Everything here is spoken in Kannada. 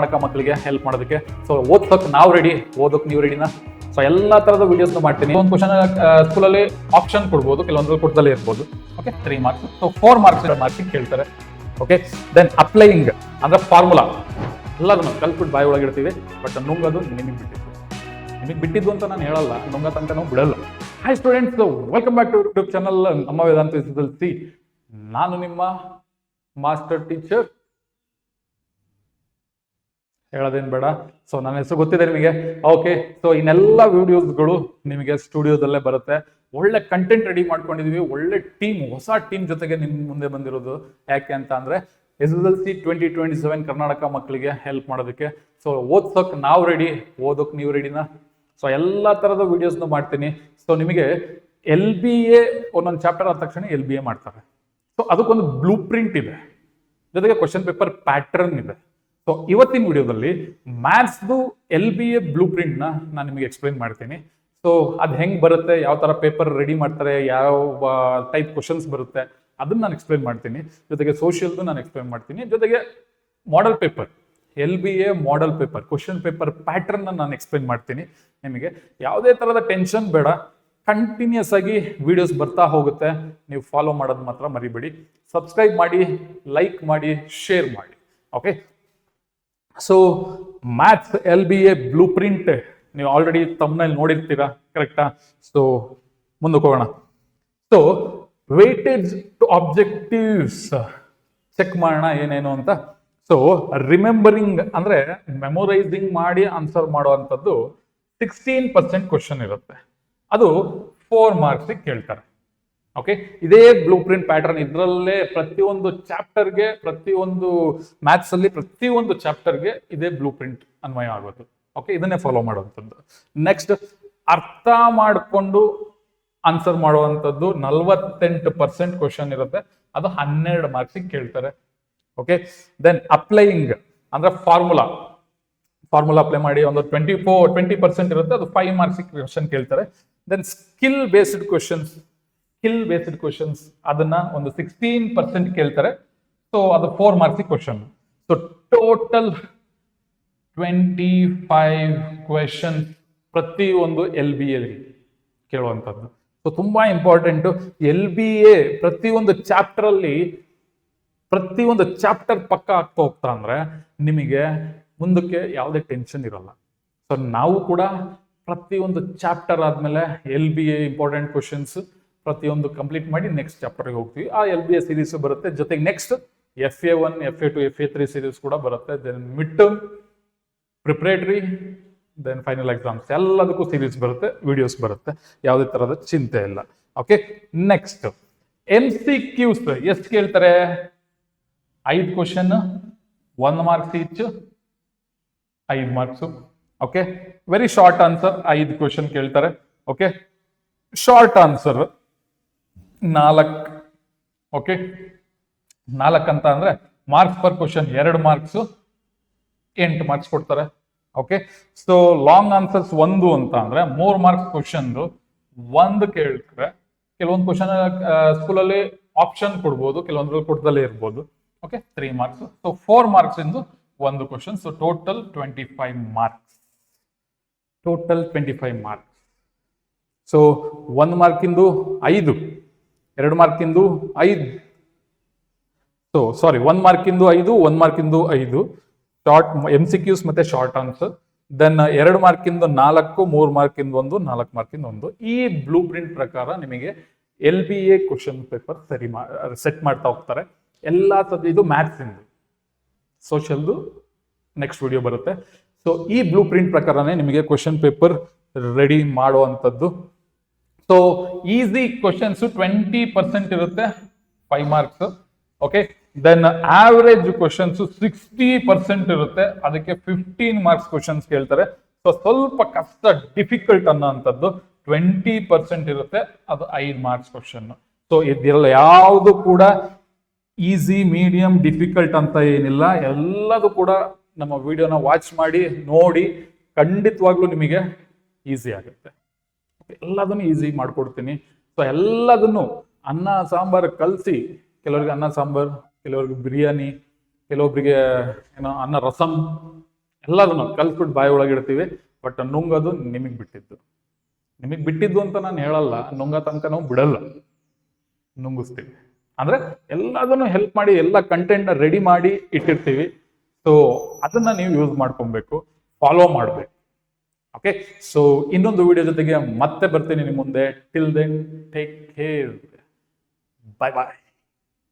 ಕರ್ನಾಟಕ ಮಕ್ಕಳಿಗೆ ಹೆಲ್ಪ್ ಮಾಡೋದಕ್ಕೆ. ಸೊ ಓದ್ಸೋಕೆ ನಾವು ರೆಡಿ, ಓದೋಕೆ ನೀವು ರೆಡಿನಾ? ಸೊ ಎಲ್ಲ ತರದ ವಿಡಿಯೋಸ್ ಮಾಡ್ತೀನಿ. ಒಂದು ಕ್ವಶನ್ ಸ್ಕೂಲಲ್ಲಿ ಆಪ್ಷನ್ ಕೊಡ್ಬೋದು, ಕೆಲವೊಂದ್ರಲ್ಲಿ ಕೊಡ್ದಲ್ಲೇ ಇರ್ಬೋದು. Okay, 3 marks. ಸೊ 4 ಮಾರ್ಕ್ಸ್ ಕೇಳ್ತಾರೆ. ಓಕೆ, ದೆನ್ ಅಪ್ಲೈಯಿಂಗ್ ಅಂದ್ರೆ ಫಾರ್ಮುಲಾ ಎಲ್ಲದನ್ನು ಕಲ್ತ್ಬಿಟ್ಟು ಬಾಯಿ ಒಳಗೆ ಇಡ್ತೀವಿ. ಬಟ್ ನುಂಗೋದು ನಿಮಗೆ ಬಿಟ್ಟಿದ್ದು ಅಂತ ನಾನು ಹೇಳಲ್ಲ, ನುಂಗ ತನಕ ನಾವು ಬಿಡಲ್ಲ. Hi students, welcome back to YouTube channel ನಮ್ಮ ವೇದಾಂತ SSLC. ನಾನು ನಿಮ್ಮ ಮಾಸ್ಟರ್ ಟೀಚರ್, ಹೇಳೋದೇನು ಬೇಡ. ಸೊ ನನ್ನ ಹೆಸರು ಗೊತ್ತಿದೆ ನಿಮಗೆ. ಓಕೆ, ಸೊ ಇನ್ನೆಲ್ಲ ವಿಡಿಯೋಸ್ಗಳು ನಿಮಗೆ ಸ್ಟುಡಿಯೋದಲ್ಲೇ ಬರುತ್ತೆ. ಒಳ್ಳೆ ಕಂಟೆಂಟ್ ರೆಡಿ ಮಾಡ್ಕೊಂಡಿದೀವಿ, ಒಳ್ಳೆ ಟೀಮ್, ಹೊಸ ಟೀಮ್ ಜೊತೆಗೆ ನಿಮ್ಮ ಮುಂದೆ ಬಂದಿರೋದು. ಯಾಕೆ ಅಂತ ಅಂದ್ರೆ SSLC 2027 ಕರ್ನಾಟಕ ಮಕ್ಕಳಿಗೆ ಹೆಲ್ಪ್ ಮಾಡೋದಕ್ಕೆ. ಸೊ ಓದ್ಸೋಕೆ ನಾವು ರೆಡಿ, ಓದೋಕೆ ನೀವು ರೆಡಿನಾ? ಸೊ ಎಲ್ಲ ತರದ ವಿಡಿಯೋಸ್ನ ಮಾಡ್ತೀನಿ. ಸೊ ನಿಮಗೆ LBA ಒಂದೊಂದು ಚಾಪ್ಟರ್ ಆದ ತಕ್ಷಣ LBA ಮಾಡ್ತಾರೆ. ಸೊ ಅದಕ್ಕೊಂದು ಬ್ಲೂ ಪ್ರಿಂಟ್ ಇದೆ, ಜೊತೆಗೆ ಕ್ವಶನ್ ಪೇಪರ್ ಪ್ಯಾಟರ್ನ್ ಇದೆ. ಸೊ ಇವತ್ತಿನ ವಿಡಿಯೋದಲ್ಲಿ ಮ್ಯಾಥ್ಸ್ದು LBA ಬ್ಲೂ ಪ್ರಿಂಟ್ನ ನಾನು ನಿಮಗೆ ಎಕ್ಸ್ಪ್ಲೈನ್ ಮಾಡ್ತೀನಿ. ಸೊ ಅದು ಹೆಂಗೆ ಬರುತ್ತೆ, ಯಾವ ಥರ ಪೇಪರ್ ರೆಡಿ ಮಾಡ್ತಾರೆ, ಯಾವ ಟೈಪ್ ಕ್ವಶನ್ಸ್ ಬರುತ್ತೆ ಅದನ್ನ ನಾನು ಎಕ್ಸ್ಪ್ಲೈನ್ ಮಾಡ್ತೀನಿ. ಜೊತೆಗೆ ಸೋಷಿಯಲ್ದು ನಾನು ಎಕ್ಸ್ಪ್ಲೈನ್ ಮಾಡ್ತೀನಿ. ಜೊತೆಗೆ model paper, LBA model paper, question paper pattern ನಾನು ಎಕ್ಸ್ಪ್ಲೈನ್ ಮಾಡ್ತೀನಿ. ನಿಮಗೆ ಯಾವುದೇ ಥರದ ಟೆನ್ಷನ್ ಬೇಡ, ಕಂಟಿನ್ಯೂಸ್ ಆಗಿ ವಿಡಿಯೋಸ್ ಬರ್ತಾ ಹೋಗುತ್ತೆ. ನೀವು ಫಾಲೋ ಮಾಡೋದು ಮಾತ್ರ ಮರಿಬೇಡಿ. ಸಬ್ಸ್ಕ್ರೈಬ್ ಮಾಡಿ, ಲೈಕ್ ಮಾಡಿ, ಶೇರ್ ಮಾಡಿ. Okay, so maths LBA blueprint ನೀವು ಆಲ್ರೆಡಿ ತಮ್ಮನೇಲಿ ನೋಡಿರ್ತೀರಾ, ಕರೆಕ್ಟಾ? ಸೊ ಮುಂದಕ್ಕೆ ಹೋಗೋಣ. So weightage to objectives check ಮಾಡೋಣ ಏನೇನು ಅಂತ. ಸೊ ರಿಮೆಂಬರಿಂಗ್ ಅಂದ್ರೆ ಮೆಮೊರೈಸಿಂಗ್ ಮಾಡಿ ಆನ್ಸರ್ ಮಾಡುವಂಥದ್ದು 16% ಕ್ವಶನ್ ಇರುತ್ತೆ. ಅದು 4 ಮಾರ್ಕ್ಸ್ ಕೇಳ್ತಾರೆ. ಓಕೆ, ಇದೇ ಬ್ಲೂ ಪ್ರಿಂಟ್ ಪ್ಯಾಟರ್ನ್, ಇದರಲ್ಲೇ ಪ್ರತಿಯೊಂದು ಚಾಪ್ಟರ್ಗೆ, ಪ್ರತಿಯೊಂದು ಮ್ಯಾಥ್ಸ್ ಅಲ್ಲಿ ಪ್ರತಿಯೊಂದು ಚಾಪ್ಟರ್ಗೆ ಇದೇ ಬ್ಲೂ ಪ್ರಿಂಟ್ ಅನ್ವಯ ಆಗೋದು. ಓಕೆ, ಇದನ್ನೇ ಫಾಲೋ ಮಾಡುವಂಥದ್ದು. ನೆಕ್ಸ್ಟ್, ಅರ್ಥ ಮಾಡಿಕೊಂಡು ಆನ್ಸರ್ ಮಾಡುವಂಥದ್ದು 48% ಕ್ವಶನ್ ಇರುತ್ತೆ. ಅದು 12 ಮಾರ್ಕ್ಸಿಗೆ ಕೇಳ್ತಾರೆ. ಓಕೆ, ದೆನ್ ಅಪ್ಲೈಯಿಂಗ್ ಅಂದ್ರೆ ಫಾರ್ಮುಲಾ ಅಪ್ಲೈ ಮಾಡಿ ಒಂದು 20% ಇರುತ್ತೆ. ಅದು 5 ಮಾರ್ಕ್ಸಿಗೆ ಕ್ವಶನ್ ಕೇಳ್ತಾರೆ. ದೆನ್ ಸ್ಕಿಲ್ ಬೇಸ್ಡ್ ಕ್ವಶನ್ಸ್ ಅದನ್ನ ಒಂದು 16% ಕೇಳ್ತಾರೆ. ಸೊ ಅದು 4 ಮಾರ್ಕ್ಸಿಗೆ ಕ್ವಶನ್. ಸೊ ಟೋಟಲ್ 25 ಕ್ವೆಶನ್ ಪ್ರತಿಯೊಂದು LBA ಕೇಳುವಂಥದ್ದು. ಸೊ ತುಂಬಾ ಇಂಪಾರ್ಟೆಂಟ್. LBA ಪ್ರತಿಯೊಂದು ಚಾಪ್ಟರ್ ಅಲ್ಲಿ ಪ್ರತಿಯೊಂದು ಚಾಪ್ಟರ್ ಪಕ್ಕ ಆಗ್ತಾ ಹೋಗ್ತಾ ಅಂದ್ರೆ ನಿಮಗೆ ಮುಂದಕ್ಕೆ ಯಾವುದೇ ಟೆನ್ಷನ್ ಇರಲ್ಲ. ಸೊ ನಾವು ಕೂಡ ಪ್ರತಿಯೊಂದು ಚಾಪ್ಟರ್ ಆದ್ಮೇಲೆ LBA ಇಂಪಾರ್ಟೆಂಟ್ ಕ್ವಶನ್ಸ್ ಪ್ರತಿಯೊಂದು ಕಂಪ್ಲೀಟ್ ಮಾಡಿ ನೆಕ್ಸ್ಟ್ ಚಾಪ್ಟರ್ಗೆ ಹೋಗ್ತೀವಿ. ಆ LBA ಸೀರೀಸ್ ಬರುತ್ತೆ. ಜೊತೆಗೆ next FA1, FA2, FA3 series ಕೂಡ ಬರುತ್ತೆ. Then mid term, preparatory, then final exams ಎಲ್ಲದಕ್ಕೂ ಸೀರೀಸ್ ಬರುತ್ತೆ, ವಿಡಿಯೋಸ್ ಬರುತ್ತೆ. ಯಾವುದೇ ತರಹದ ಚಿಂತೆ ಇಲ್ಲ. ಓಕೆ, ನೆಕ್ಸ್ಟ್ MCQs ಎಷ್ಟು ಕೇಳ್ತಾರೆ? 5 question, 1 marks each, 5 marks. Okay, very short answer 5 question ಕೇಳ್ತಾರೆ. Okay, short answer 4. ಓಕೆ, 4 ಅಂತ ಅಂದ್ರೆ marks per question 2 marks, 8 marks ಕೊಡ್ತಾರೆ. ಓಕೆ, ಸೊ ಲಾಂಗ್ ಆನ್ಸರ್ಸ್ 1 ಅಂತ ಅಂದ್ರೆ 3 ಮಾರ್ಕ್ಸ್ ಕ್ವಶನ್ 1 ಕೇಳ್ತಾರೆ. ಕೆಲವೊಂದು ಕ್ವಶನ್ ಸ್ಕೂಲಲ್ಲಿ ಆಪ್ಷನ್ ಕೊಡ್ಬೋದು, ಕೆಲವೊಂದ್ರಲ್ಲಿ ಕೊಡ್ದಲ್ಲೇ ಇರ್ಬೋದು. Okay, 3 marks. ಸೊ 4 ಮಾರ್ಕ್ಸ್ ಇಂದು 1 question. So total 25 marks. So 1 ಮಾರ್ಕಿಂದು 5, 2 ಮಾರ್ಕಿಂದು 5. So sorry, 1 ಮಾರ್ಕಿಂದು 5, 1 ಮಾರ್ಕಿಂದು 5 short MCQs ಮತ್ತೆ ಶಾರ್ಟ್ ಆನ್ಸರ್. ದೆನ್ 2 ಮಾರ್ಕಿಂದು 4, 3 ಮಾರ್ಕಿಂದ 1, 4 ಮಾರ್ಕಿಂದ 1. ಈ ಬ್ಲೂ ಪ್ರಿಂಟ್ ಪ್ರಕಾರ ನಿಮಗೆ LBA ಕ್ವಶನ್ ಪೇಪರ್ ಸೆಟ್ ಮಾಡ್ತಾ ಹೋಗ್ತಾರೆ. ಎಲ್ಲ ಇದು ಮ್ಯಾಥ್ಸ್ ಇಂದು, ಸೋಷಿಯಲ್ದು ನೆಕ್ಸ್ಟ್ ವಿಡಿಯೋ ಬರುತ್ತೆ. ಸೊ ಈ ಬ್ಲೂ ಪ್ರಿಂಟ್ ಪ್ರಕಾರನೇ ನಿಮಗೆ ಕ್ವಶನ್ ಪೇಪರ್ ರೆಡಿ ಮಾಡುವಂಥದ್ದು. ಸೊ ಈಸಿ ಕ್ವಶನ್ಸ್ 20% ಇರುತ್ತೆ, 5 marks. Okay, then average questions 60% ಇರುತ್ತೆ, ಅದಕ್ಕೆ 15 ಮಾರ್ಕ್ಸ್ ಕ್ವಶನ್ಸ್ ಕೇಳ್ತಾರೆ. ಸೊ ಸ್ವಲ್ಪ ಕಷ್ಟ, ಡಿಫಿಕಲ್ಟ್ ಅನ್ನೋಂಥದ್ದು 20% ಇರುತ್ತೆ, ಅದು 5 ಮಾರ್ಕ್ಸ್ ಕ್ವಶನ್. ಸೊ ಇದೆಲ್ಲ ಯಾವುದು ಕೂಡ ಈಸಿ, ಮೀಡಿಯಂ, ಡಿಫಿಕಲ್ಟ್ ಅಂತ ಏನಿಲ್ಲ. ಎಲ್ಲದೂ ಕೂಡ ನಮ್ಮ ವಿಡಿಯೋನ ವಾಚ್ ಮಾಡಿ ನೋಡಿ, ಖಂಡಿತವಾಗ್ಲೂ ನಿಮಗೆ ಈಸಿ ಆಗುತ್ತೆ. ಎಲ್ಲದನ್ನು ಈಸಿ ಮಾಡ್ಕೊಡ್ತೀನಿ. ಸೊ ಎಲ್ಲದನ್ನು ಅನ್ನ ಸಾಂಬಾರು ಕಲಸಿ, ಕೆಲವರಿಗೆ ಅನ್ನ ಸಾಂಬಾರು, ಕೆಲವರಿಗೆ ಬಿರಿಯಾನಿ, ಕೆಲವೊಬ್ಬರಿಗೆ ಏನೋ ಅನ್ನ ರಸಂ, ಎಲ್ಲದನ್ನು ಕಲ್ಸ್ಬಿಟ್ಟು ಬಾಯಿ ಒಳಗೆ ಇಡ್ತೀವಿ. ಬಟ್ ನುಂಗೋದು ನಿಮಗೆ ಬಿಟ್ಟಿದ್ದು ಅಂತ ನಾನು ಹೇಳಲ್ಲ, ನುಂಗ ತನಕ ನಾವು ಬಿಡಲ್ಲ, ನುಂಗಿಸ್ತೀವಿ. ಅಂದ್ರೆ ಎಲ್ಲದನ್ನು ಹೆಲ್ಪ್ ಮಾಡಿ ಎಲ್ಲ ಕಂಟೆಂಟ್ ನ ರೆಡಿ ಮಾಡಿ ಇಟ್ಟಿರ್ತೀವಿ. ಸೊ ಅದನ್ನ ನೀವು ಯೂಸ್ ಮಾಡ್ಕೊಬೇಕು, ಫಾಲೋ ಮಾಡ್ಬೇಕು. ಓಕೆ, ಸೊ ಇನ್ನೊಂದು ವಿಡಿಯೋ ಜೊತೆಗೆ ಮತ್ತೆ ಬರ್ತೀನಿ ನಿಮ್ಮ ಮುಂದೆ. ಟಿಲ್ ದೆನ್ ಟೇಕ್ ಕೇರ್, ಬಾಯ್ ಬಾಯ್.